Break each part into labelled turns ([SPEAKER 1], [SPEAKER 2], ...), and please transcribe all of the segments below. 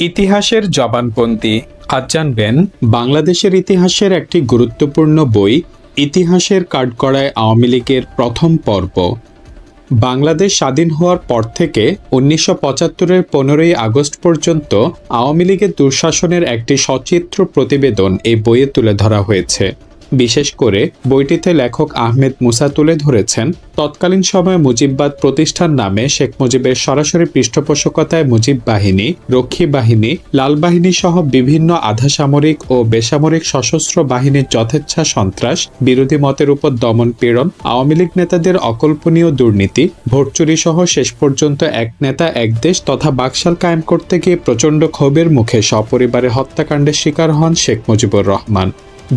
[SPEAKER 1] ইতিহাসের জবানবন্দি। আজ জানবেন বাংলাদেশের ইতিহাসের একটি গুরুত্বপূর্ণ বই, ইতিহাসের কাঠগড়ায় আওয়ামী লীগের প্রথম পর্ব। বাংলাদেশ স্বাধীন হওয়ার পর থেকে 1975-এর 15ই আগস্ট পর্যন্ত আওয়ামী লীগের দুঃশাসনের একটি সচিত্র প্রতিবেদন এই বইয়ে তুলে ধরা হয়েছে। বিশেষ করে বইটিতে লেখক আহমেদ মুসা তুলে ধরেছেন তৎকালীন সময়ে মুজিববাদ প্রতিষ্ঠান নামে শেখ মুজিবের সরাসরি পৃষ্ঠপোষকতায় মুজিব বাহিনী, রক্ষী বাহিনী, লাল বাহিনী সহ বিভিন্ন আধাসামরিক ও বেসামরিক সশস্ত্র বাহিনীর যথেচ্ছা সন্ত্রাস, বিরোধী মতের উপর দমন পীড়ন, আওয়ামী লীগ নেতাদের অকল্পনীয় দুর্নীতি, ভোটচুরি সহ শেষ পর্যন্ত এক নেতা এক দেশ তথা বাকশাল কায়েম করতে গিয়ে প্রচণ্ড ক্ষোভের মুখে সপরিবারে হত্যাকাণ্ডের শিকার হন শেখ মুজিবুর রহমান।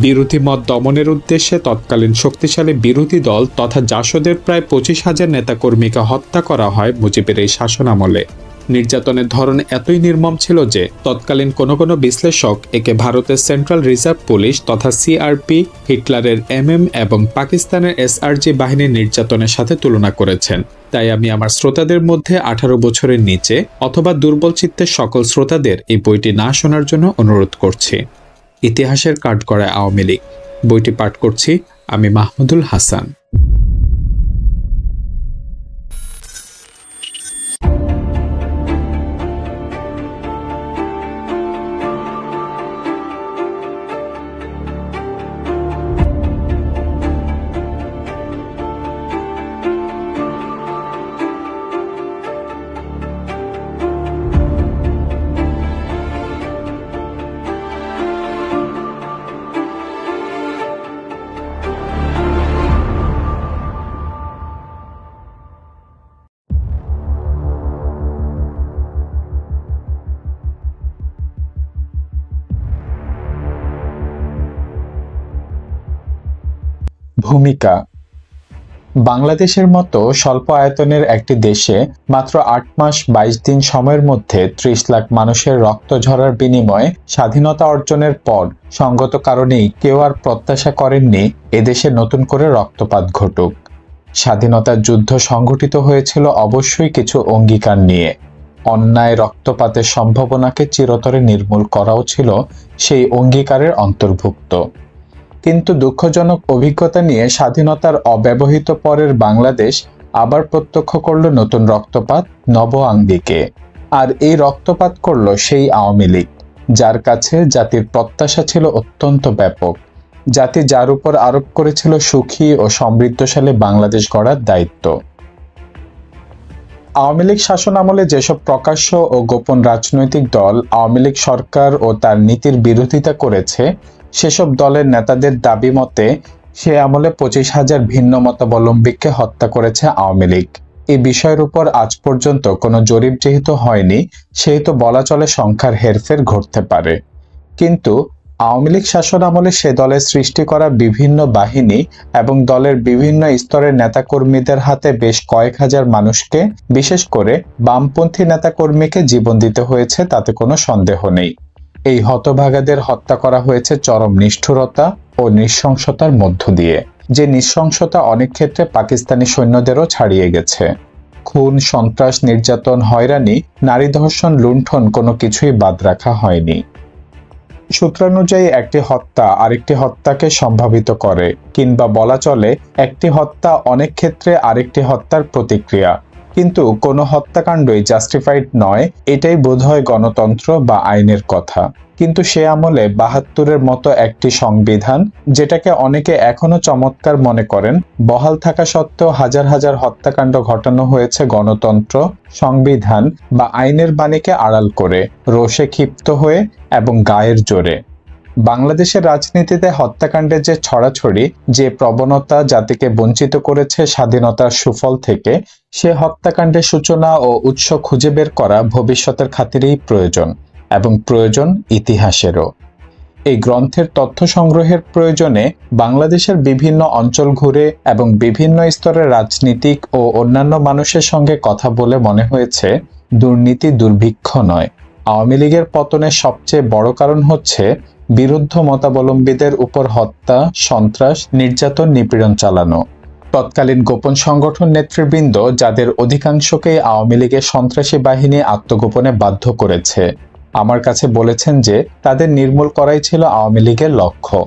[SPEAKER 1] বিরোধী মত দমনের উদ্দেশ্যে তৎকালীন শক্তিশালী বিরোধী দল তথা জাসদের প্রায় 25,000 নেতাকর্মীকে হত্যা করা হয় মুজিবের এই শাসনামলে। নির্যাতনের ধরন এতই নির্মম ছিল যে তৎকালীন কোনো বিশ্লেষক একে ভারতের সেন্ট্রাল রিজার্ভ পুলিশ তথা সিআরপি, হিটলারের এমএম এবং পাকিস্তানের এসআরজি বাহিনীর নির্যাতনের সাথে তুলনা করেছেন। তাই আমি আমার শ্রোতাদের মধ্যে 18 বছরের নিচে অথবা দুর্বল চিত্তের সকল শ্রোতাদের এই বইটি না শোনার জন্য অনুরোধ করছি। ইতিহাসের কাঠগড়ায় আওয়ামী লীগ বইটি পাঠ করছি আমি মাহমুদুল হাসান।
[SPEAKER 2] ভূমিকা। বাংলাদেশের মতো স্বল্প আয়তনের একটি দেশে মাত্র 8 মাস 22 দিন সময়ের মধ্যে 30 লাখ মানুষের রক্ত ঝরার বিনিময়ে স্বাধীনতা অর্জনের পর সঙ্গত কারণেই কেউ আর প্রত্যাশা করেননি এদেশে নতুন করে রক্তপাত ঘটুক। স্বাধীনতার যুদ্ধ সংঘটিত হয়েছিল অবশ্যই কিছু অঙ্গীকার নিয়ে। অন্যায় রক্তপাতের সম্ভাবনাকে চিরতরে নির্মূল করাও ছিল সেই অঙ্গীকারের অন্তর্ভুক্ত। কিন্তু দুঃখজনক অভিজ্ঞতা নিয়ে স্বাধীনতার অব্যবহৃত পরের বাংলাদেশ আবার প্রত্যক্ষ করল নতুন রক্তপাত নব আঙ্গিকে। আর এই রক্তপাত করল সেই আওয়ামী লীগ, যার কাছে জাতির প্রত্যাশা ছিল অত্যন্ত ব্যাপক। জাতি যার উপর আরোপ করেছিল সুখী ও সমৃদ্ধশালী বাংলাদেশ গড়ার দায়িত্ব। আওয়ামী লীগ শাসন আমলে যেসব প্রকাশ্য ও গোপন রাজনৈতিক দল আওয়ামী লীগ সরকার ও তার নীতির বিরোধিতা করেছে, সেসব দলের নেতাদের দাবি মতে সে আমলে 25,000 ভিন্ন মতাবলম্বীকে হত্যা করেছে আওয়ামী লীগ। এই বিষয়ের উপর আজ পর্যন্ত কোনো জরিপ যেহেতু হয়নি, সেহেতু বলা চলে সংখ্যার হেরফের ঘটতে পারে। কিন্তু আওয়ামী লীগ শাসন আমলে সে দলের সৃষ্টি করা বিভিন্ন বাহিনী এবং দলের বিভিন্ন স্তরের নেতাকর্মীদের হাতে বেশ কয়েক হাজার মানুষকে, বিশেষ করে বামপন্থী নেতাকর্মীকে জীবন দিতে হয়েছে, তাতে কোনো সন্দেহ নেই। এই হতভাগাদের হত্যা করা হয়েছে চরম নিষ্ঠুরতা ও নৃশংসতার মধ্য দিয়ে, যে নৃশংসতা অনেক ক্ষেত্রে পাকিস্তানি সৈন্যদেরও ছাড়িয়ে গেছে। খুন, সন্ত্রাস, নির্যাতন, হয়রানি, নারী ধর্ষণ, লুণ্ঠন কোনো কিছুই বাদ রাখা হয়নি। সূত্রানুযায়ী একটি হত্যা আরেকটি হত্যাকে সম্ভাবিত করে, কিংবা বলা চলে একটি হত্যা অনেক ক্ষেত্রে আরেকটি হত্যার প্রতিক্রিয়া। কিন্তু কোনো হত্যাকাণ্ডই জাস্টিফাইড নয়, এটাই বোধহয় গণতন্ত্র বা আইনের কথা। কিন্তু সে আমলে 72-এর মতো একটি সংবিধান, যেটাকে অনেকে এখনো চমৎকার মনে করেন, বহাল থাকা সত্ত্বেও হাজার হাজার হত্যাকাণ্ড ঘটানো হয়েছে গণতন্ত্র, সংবিধান বা আইনের বাণীকে আড়াল করে, রোষে ক্ষিপ্ত হয়ে এবং গায়ের জোরে। বাংলাদেশের রাজনীতিতে হত্যাকাণ্ডের যে ছড়াছড়ি, যে প্রবণতা জাতিকে বঞ্চিত করেছে স্বাধীনতার সুফল থেকে, সে হত্যাকাণ্ডের সূচনা ও উৎস খুঁজে বের করা ভবিষ্যতের খাতিরেই প্রয়োজন, এবং প্রয়োজন ইতিহাসেরও। এই গ্রন্থের তথ্য সংগ্রহের প্রয়োজনে বাংলাদেশের বিভিন্ন অঞ্চল ঘুরে এবং বিভিন্ন স্তরের রাজনীতিক ও অন্যান্য মানুষের সঙ্গে কথা বলে মনে হয়েছে দুর্নীতি দুর্ভিক্ষ নয়, আওয়ামী লীগের পতনের সবচেয়ে বড় কারণ হচ্ছে বিরুদ্ধ মতাবলম্বীদের উপর হত্যা, সন্ত্রাস, নির্যাতন, নিপীড়ন চালানো। তৎকালীন গোপন সংগঠন নেতৃবৃন্দ, যাদের অধিকাংশকেই আওয়ামী লীগের সন্ত্রাসী বাহিনী আত্মগোপনে বাধ্য করেছে, আমার কাছে বলেছেন যে তাদের নির্মূল করাই ছিল আওয়ামী লীগের লক্ষ্য।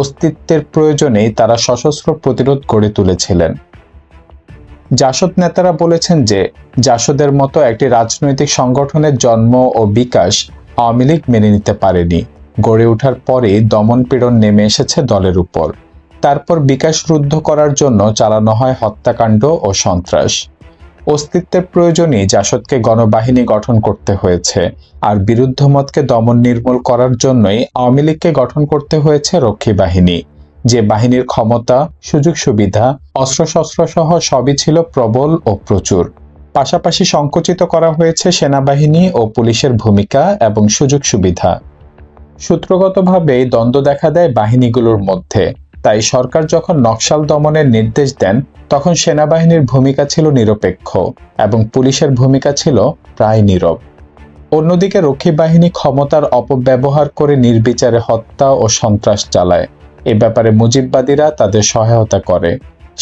[SPEAKER 2] অস্তিত্বের প্রয়োজনেই তারা সশস্ত্র প্রতিরোধ গড়ে তুলেছিলেন। জাসদ নেতারা বলেছেন যে জাসদের মতো একটি রাজনৈতিক সংগঠনের জন্ম ও বিকাশ আওয়ামী লীগ মেনে নিতে পারেনি। গড়ে ওঠার পরেই দমনপীড়ন নেমে এসেছে দলের উপর। তারপর বিকাশ রুদ্ধ করার জন্য চালানো হয় হত্যাকাণ্ড ও সন্ত্রাস। অস্তিত্বের প্রয়োজনেই জাসদকে গণবাহিনী গঠন করতে হয়েছে, আর বিরুদ্ধ মতকে দমন নির্মূল করার জন্যই আওয়ামী লীগকে গঠন করতে হয়েছে রক্ষী বাহিনী, যে বাহিনীর ক্ষমতা, সুযোগ সুবিধা, অস্ত্রশস্ত্র সহ সবই ছিল প্রবল ও প্রচুর। পাশাপাশি সংকুচিত করা হয়েছে সেনাবাহিনী ও পুলিশের ভূমিকা এবং সুযোগ সুবিধা। সূত্রগতভাবেই দ্বন্দ্ব দেখা দেয় বাহিনীগুলোর মধ্যে। তাই সরকার যখন নকশাল দমনের নির্দেশ দেন, তখন সেনাবাহিনীর ভূমিকা ছিল নিরপেক্ষ এবং পুলিশের ভূমিকা ছিল প্রায় নীরব। অন্যদিকে রক্ষী বাহিনী ক্ষমতার অপব্যবহার করে নির্বিচারে হত্যা ও সন্ত্রাস চালায়। এ ব্যাপারে মুজিববাদীরা তাদের সহায়তা করে।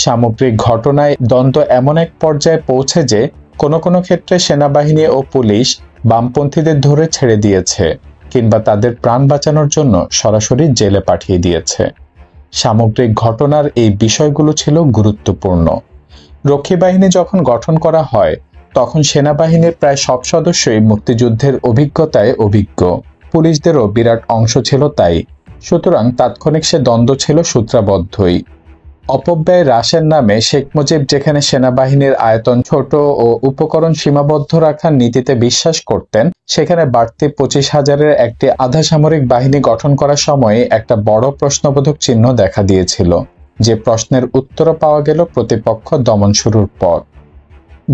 [SPEAKER 2] সামগ্রিক ঘটনায় দ্বন্দ্ব এমন এক পর্যায়ে পৌঁছে যে কোনো কোনো ক্ষেত্রে সেনাবাহিনী ও পুলিশ বামপন্থীদের ধরে ছেড়ে দিয়েছে, কিংবা তাদের প্রাণ বাঁচানোর জন্য সরাসরি জেলে পাঠিয়ে দিয়েছে। সামগ্রিক ঘটনার এই বিষয়গুলো ছিল গুরুত্বপূর্ণ। রক্ষী বাহিনী যখন গঠন করা হয়, তখন সেনাবাহিনীর প্রায় সব সদস্যই মুক্তিযুদ্ধের অভিজ্ঞতায় অভিজ্ঞ। পুলিশদেরও বিরাট অংশ ছিল তাই। সুতরাং তাৎক্ষণিক সে দ্বন্দ্ব ছিল সূত্রাবদ্ধই। অপব্যয় হ্রাসের নামে শেখ মুজিব যেখানে সেনাবাহিনীর আয়তন ছোট ও উপকরণ সীমাবদ্ধ রাখার নীতিতে বিশ্বাস করতেন, সেখানে বাড়তি 25,000-এর একটি আধা সামরিক বাহিনী গঠন করার সময় একটা বড় প্রশ্নবোধক চিহ্ন দেখা দিয়েছিল, যে প্রশ্নের উত্তরও পাওয়া গেল প্রতিপক্ষ দমন শুরুর পর।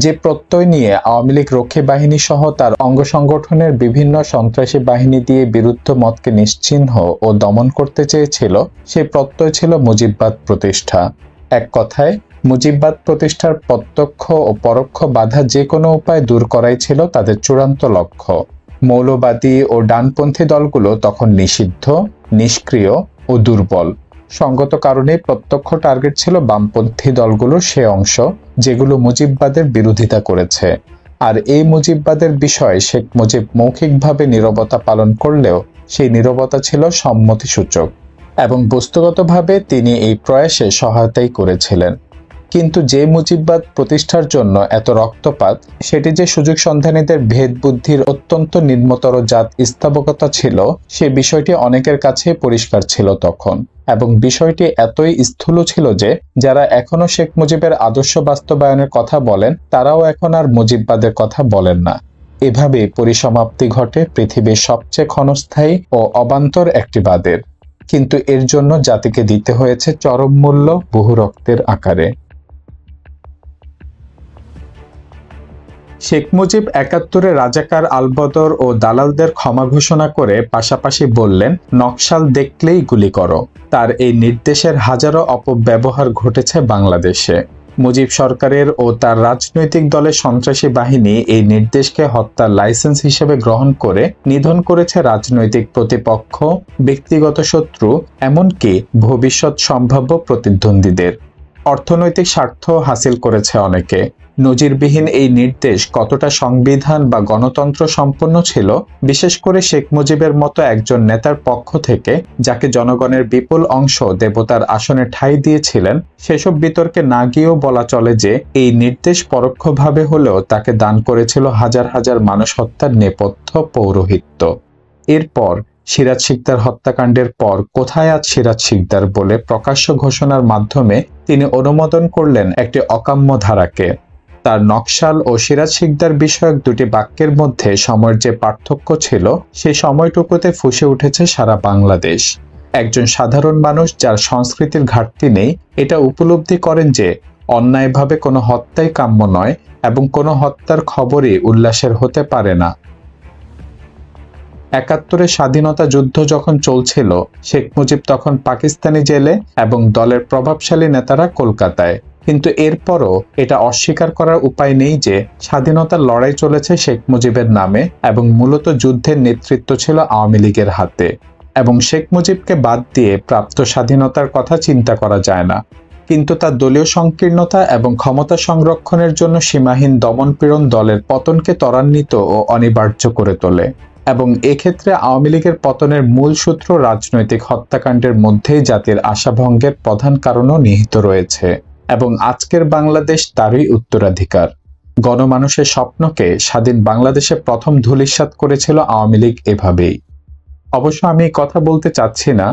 [SPEAKER 2] যে প্রত্যয় নিয়ে আওয়ামী লীগ রক্ষী বাহিনী সহ তার অঙ্গ সংগঠনের বিভিন্ন সন্ত্রাসী বাহিনী দিয়ে বিরুদ্ধ মতকে নিশ্চিহ্ন ও দমন করতে চেয়েছিল, সেই প্রত্যয় ছিল মুজিববাদ প্রতিষ্ঠা। এক কথায়, মুজিববাদ প্রতিষ্ঠার প্রত্যক্ষ ও পরোক্ষ বাধা যে কোনো উপায়ে দূর করাই ছিল তাদের চূড়ান্ত লক্ষ্য। মৌলবাদী ও ডানপন্থী দলগুলো তখন নিষিদ্ধ, নিষ্ক্রিয় ও দুর্বল। সঙ্গত কারণে প্রত্যক্ষ টার্গেট ছিল বামপন্থী দলগুলোর সে অংশ যেগুলো মুজিববাদের বিরোধিতা করেছে। আর এই মুজিববাদের বিষয়ে শেখ মুজিব মৌখিকভাবে নীরবতা পালন করলেও সেই নীরবতা ছিল সম্মতিসূচক এবং বস্তুগতভাবে তিনি এই প্রয়াসে সহায়তাই করেছিলেন। কিন্তু যে মুজিববাদ প্রতিষ্ঠার জন্য এত রক্তপাত, সেটি যে সুযোগ সন্ধানীদের ভেদ বুদ্ধির অত্যন্ত নিম্নতর জাত স্থাবকতা ছিল, সে বিষয়টি অনেকের কাছে পরিষ্কার ছিল তখন। এবং বিষয়টি এতই স্থূল ছিল যে যারা এখনো শেখ মুজিবের আদর্শ বাস্তবায়নের কথা বলেন, তারাও এখন আর মুজিববাদের কথা বলেন না। এভাবেই পরিসমাপ্তি ঘটে পৃথিবীর সবচেয়ে ক্ষণস্থায়ী ও অবান্তর একটি বাদের। কিন্তু এর জন্য জাতিকে দিতে হয়েছে চরম মূল্য বহু রক্তের আকারে। শেখ মুজিব ৭১-এ রাজাকার আলবদর ও দালালদের ক্ষমা ঘোষণা করে পাশাপাশি বললেন, নকশাল দেখলেই গুলি করো। তার এই নির্দেশের হাজারো অপব্যবহার ঘটেছে বাংলাদেশে। মুজিব সরকারের ও তার রাজনৈতিক দলের সন্ত্রাসী বাহিনী এই নির্দেশকে হত্যার লাইসেন্স হিসেবে গ্রহণ করে নিধন করেছে রাজনৈতিক প্রতিপক্ষ, ব্যক্তিগত শত্রু, এমনকি ভবিষ্যৎ সম্ভাব্য প্রতিদ্বন্দ্বীদের। অর্থনৈতিক স্বার্থ হাসিল করেছে অনেকে। নজিরবিহীন এই নির্দেশ কতটা সংবিধান বা গণতন্ত্র সম্পন্ন ছিল, বিশেষ করে শেখ মুজিবের মতো একজন নেতার পক্ষ থেকে, যাকে জনগণের বিপুল অংশ দেবতার আসনে ঠাঁই দিয়েছিলেন, সেসব বিতর্কে না গিয়েও বলা চলে যে এই নির্দেশ পরোক্ষভাবে হলেও তাকে দান করেছিল হাজার হাজার মানুষ হত্যার নেপথ্য পৌরোহিত্য। এরপর সিরাজ শিকদার হত্যাকাণ্ডের পর কোথায় আজ সিরাজ শিকদার বলে প্রকাশ্য ঘোষণার মাধ্যমে তিনি অনুমোদন করলেন একটি অকাম্য ধারাকে। তার নকশাল ও সিরাজ শিকদার বিষয়ক দুটি বাক্যের মধ্যে সময়ের যে পার্থক্য ছিল, সেই সময়টুকুতে ফুঁসে উঠেছে সারা বাংলাদেশ। একজন সাধারণ মানুষ যার সংস্কৃতির ঘাটতি নেই, এটা উপলব্ধি করেন যে অন্যায়ভাবে কোনো হত্যাই কাম্য নয় এবং কোনো হত্যার খবরই উল্লাসের হতে পারে না। ৭১-এর স্বাধীনতা যুদ্ধ যখন চলছিল, শেখ মুজিব তখন পাকিস্তানি জেলে এবং দলের প্রভাবশালী নেতারা কলকাতায়। কিন্তু এরপরও এটা অস্বীকার করার উপায় নেই যে স্বাধীনতার লড়াই চলেছে শেখ মুজিবের নামে এবং মূলত যুদ্ধের নেতৃত্ব ছিল আওয়ামী লীগের হাতে। এবং শেখ মুজিবকে বাদ দিয়ে প্রাপ্ত স্বাধীনতার কথা চিন্তা করা যায় না। কিন্তু তার দলীয় সংকীর্ণতা এবং ক্ষমতা সংরক্ষণের জন্য সীমাহীন দমনপীড়ন দলের পতনকে ত্বরান্বিত ও অনিবার্য করে তোলে। এবং এক্ষেত্রে আওয়ামী লীগের পতনের মূল সূত্র রাজনৈতিক হত্যাকাণ্ডের মধ্যেই জাতির আশাভঙ্গের প্রধান কারণও নিহিত রয়েছে এবং আজকের বাংলাদেশ তারই উত্তরাধিকার। গণমানুষের স্বপ্নকে স্বাধীন বাংলাদেশে প্রথম ধূলিসাৎ করেছিল আওয়ামী লীগ এভাবেই। অবশ্য আমি এই কথা বলতে চাচ্ছি না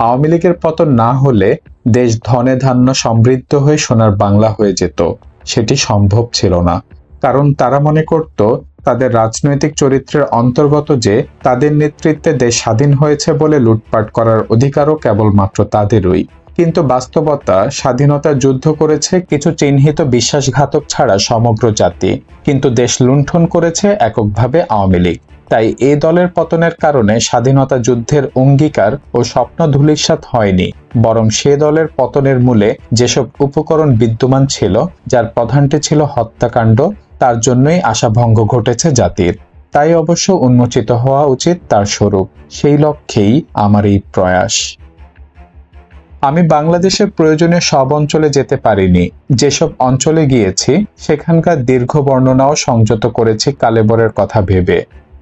[SPEAKER 2] আওয়ামী লীগের পতন না হলে দেশ ধনে ধান্য সমৃদ্ধ হয়ে সোনার বাংলা হয়ে যেত। সেটি সম্ভব ছিল না, কারণ তারা মনে করত তাদের রাজনৈতিক চরিত্রের অন্তর্গত যে তাদের নেতৃত্বে দেশ স্বাধীন হয়েছে বলে লুটপাট করার অধিকারও কেবলমাত্র তাদেরই। কিন্তু বাস্তবতা, স্বাধীনতার যুদ্ধ করেছে কিছু চিহ্নিত বিশ্বাসঘাতক ছাড়া সমগ্র জাতি, কিন্তু দেশ লুণ্ঠন করেছে এককভাবে আওয়ামী লীগ। তাই এই দলের পতনের কারণে স্বাধীনতা যুদ্ধের অঙ্গীকার ও স্বপ্ন ধূলিসাৎ হয়নি, বরং সে দলের পতনের মূলে যেসব উপকরণ বিদ্যমান ছিল, যার প্রধানটি ছিল হত্যাকাণ্ড, তার জন্যই আশাভঙ্গ ঘটেছে জাতির। তাই অবশ্য উন্মোচিত হওয়া উচিত তার স্বরূপ। সেই লক্ষ্যেই আমার এই প্রয়াস। আমি বাংলাদেশের প্রয়োজনীয় সব অঞ্চলে যেতে পারিনি। যেসব অঞ্চলে গিয়েছি সেখানকার দীর্ঘ বর্ণনাও সংযত করেছি কালেবরের কথা ভেবে।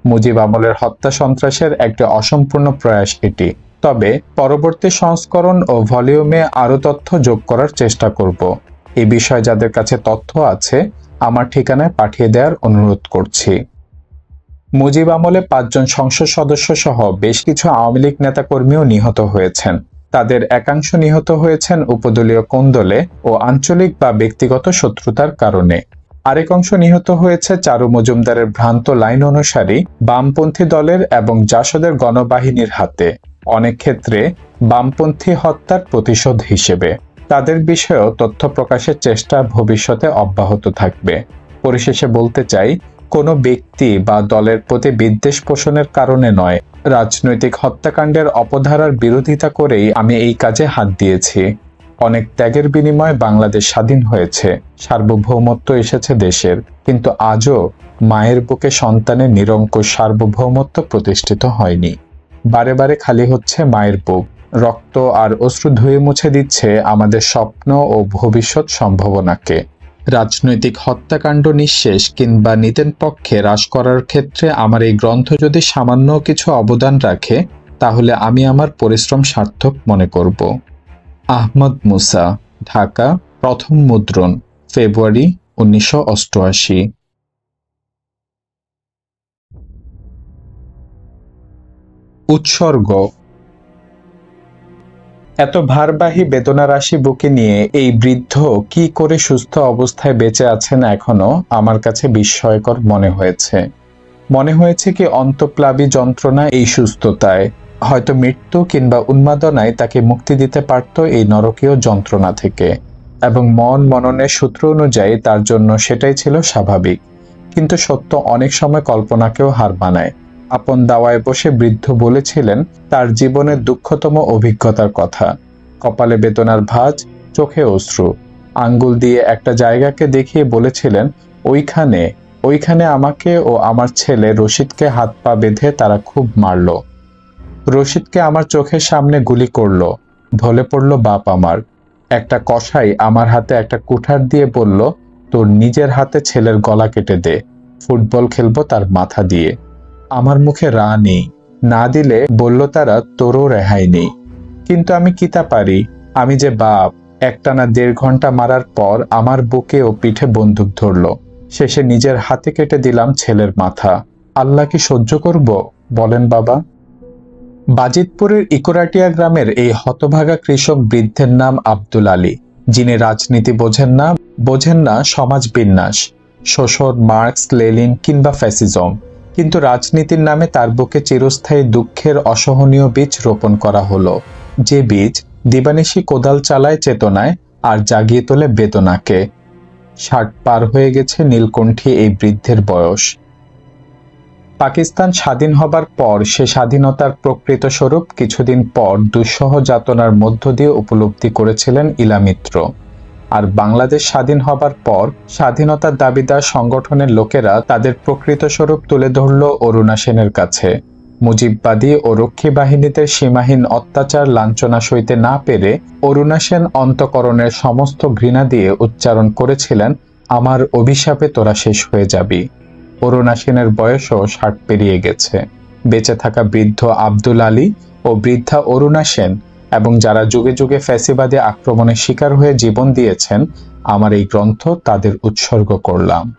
[SPEAKER 2] মুজিব আমলের হত্যা সন্ত্রাসের একটি অসম্পূর্ণ প্রয়াস এটি। তবে পরবর্তী সংস্করণ ও ভলিউমে আরও তথ্য যোগ করার চেষ্টা করব। এই বিষয়ে যাদের কাছে তথ্য আছে আমার ঠিকানায় পাঠিয়ে দেওয়ার অনুরোধ করছি। মুজিব আমলে 5 জন সংসদ সদস্য সহ বেশ কিছু আওয়ামী লীগ নেতাকর্মীও নিহত হয়েছেন। তাদের একাংশ নিহত হয়েছেন উপদলীয় কোন্দলে ও আঞ্চলিক বা ব্যক্তিগত শত্রুতার কারণে। আরেক অংশ নিহত হয়েছে চারু মজুমদারের ভ্রান্ত লাইন অনুসারী বামপন্থী দলের এবং জাসদের গণবাহিনীর হাতে, অনেক ক্ষেত্রে বামপন্থী হত্যার প্রতিশোধ হিসেবে। তাদের বিষয়েও তথ্য প্রকাশের চেষ্টা ভবিষ্যতে অব্যাহত থাকবে। পরিশেষে বলতে চাই, কোনো ব্যক্তি বা দলের প্রতি বিদ্বেষ পোষণের কারণে নয়, রাজনৈতিক হত্যাকাণ্ডের অপধারার বিরোধিতা করেই আমি এই কাজে হাত দিয়েছি। অনেক ত্যাগের বিনিময়ে বাংলাদেশ স্বাধীন হয়েছে, সার্বভৌমত্ব এসেছে দেশের, কিন্তু আজও মায়ের বুকে সন্তানের নিরঙ্কুশ সার্বভৌমত্ব প্রতিষ্ঠিত হয়নি। বারে বারে খালি হচ্ছে মায়ের বুক, রক্ত আর অশ্রু ধুয়ে মুছে দিচ্ছে আমাদের স্বপ্ন ও ভবিষ্যৎ সম্ভাবনাকে। রাজনৈতিক হত্যাকাণ্ড নিঃশেষ কিংবা নিতেন পক্ষে হ্রাস করার ক্ষেত্রে আমার এই গ্রন্থ যদি সামান্য কিছু অবদান রাখে, তাহলে আমি আমার পরিশ্রম সার্থক মনে করব। আহমদ মুসা, ঢাকা, প্রথম মুদ্রণ, ফেব্রুয়ারি 1988। উৎসর্গ। এত ভারবাহী বেদনারাশি বুকে নিয়ে এই বৃদ্ধ কি করে সুস্থ অবস্থায় বেঁচে আছেন এখনো আমার কাছে বিস্ময়কর মনে হয়েছে। মনে হয়েছে কি অন্তঃপ্লাবী যন্ত্রণা এই সুস্থতায়, হয়তো মৃত্যু কিংবা উন্মাদনায় তাকে মুক্তি দিতে পারত এই নরকীয় যন্ত্রণা থেকে, এবং মন মননের সূত্র অনুযায়ী তার জন্য সেটাই ছিল স্বাভাবিক। কিন্তু সত্য অনেক সময় কল্পনাকেও হার মানায়। আপন দাওয়ায় বসে বৃদ্ধ বলেছিলেন তার জীবনের দুঃখতম অভিজ্ঞতার কথা। কপালে বেদনার ভাঁজ, চোখে অশ্রু, আঙ্গুল দিয়ে একটা জায়গাকে দেখিয়ে বলেছিলেন, ওইখানে আমাকে ও আমার ছেলে রশিদকে হাত পা বেঁধে তারা খুব মারল। রশিদকে আমার চোখের সামনে গুলি করলো, ঢলে পড়ল বাপ আমার। একটা কসাই আমার হাতে একটা কুঠার দিয়ে বলল, তোর নিজের হাতে ছেলের গলা কেটে দে, ফুটবল খেলবো তার মাথা দিয়ে। আমার মুখে রা নেই, না দিলে বলল তারা তোরও রেহাই নেই। কিন্তু আমি কি তা পারি, আমি যে বাপ। একটানা 1.5 ঘন্টা মারার পর আমার বুকে ও পিঠে বন্দুক ধরলো। শেষে নিজের হাতে কেটে দিলাম ছেলের মাথা। আল্লাহ কি সহ্য করব বলেন বাবা? বাজিতপুরের ইকোরাটিয়া গ্রামের এই হতভাগা কৃষক বৃদ্ধের নাম আব্দুল আলী, যিনি রাজনীতি বোঝেন না সমাজ বিন্যাস, শোষণ, মার্কস, লেনিন কিংবা ফ্যাসিজম। কিন্তু রাজনীতির নামে তার বুকে চিরস্থায়ী দুঃখের অসহনীয় বীজ রোপণ করা হলো, যে বীজ দিবানিশি কোদাল চালায় চেতনায় আর জাগিয়ে তোলে বেদনাকে। 60 পার হয়ে গেছে নীলকণ্ঠী এই বৃদ্ধের বয়স। পাকিস্তান স্বাধীন হবার পর সে স্বাধীনতার প্রকৃত স্বরূপ কিছুদিন পর দুঃসহ যাতনার মধ্য দিয়ে উপলব্ধি করেছিলেন ইলা মিত্র। আর বাংলাদেশ স্বাধীন হবার পর স্বাধীনতার দাবিদার সংগঠনের লোকেরা তাদের প্রকৃত স্বরূপ তুলে ধরল অরুণা সেনের কাছে। মুজিববাদী ও রক্ষী বাহিনীদের সীমাহীন অত্যাচার লাঞ্ছনা সইতে না পেরে অরুণা সেন অন্তঃকরণের সমস্ত ঘৃণা দিয়ে উচ্চারণ করেছিলেন, আমার অভিশাপে তোরা শেষ হয়ে যাবি। অরুণা সেনের বয়সও 60 পেরিয়ে গেছে। বেঁচে থাকা বৃদ্ধ আব্দুল আলী ও বৃদ্ধা অরুণা সেন এবং যারা যুগে যুগে ফ্যাসিবাদী আক্রমণের শিকার হয়ে জীবন দিয়েছেন, আমার এই গ্রন্থ তাদের উৎসর্গ করলাম।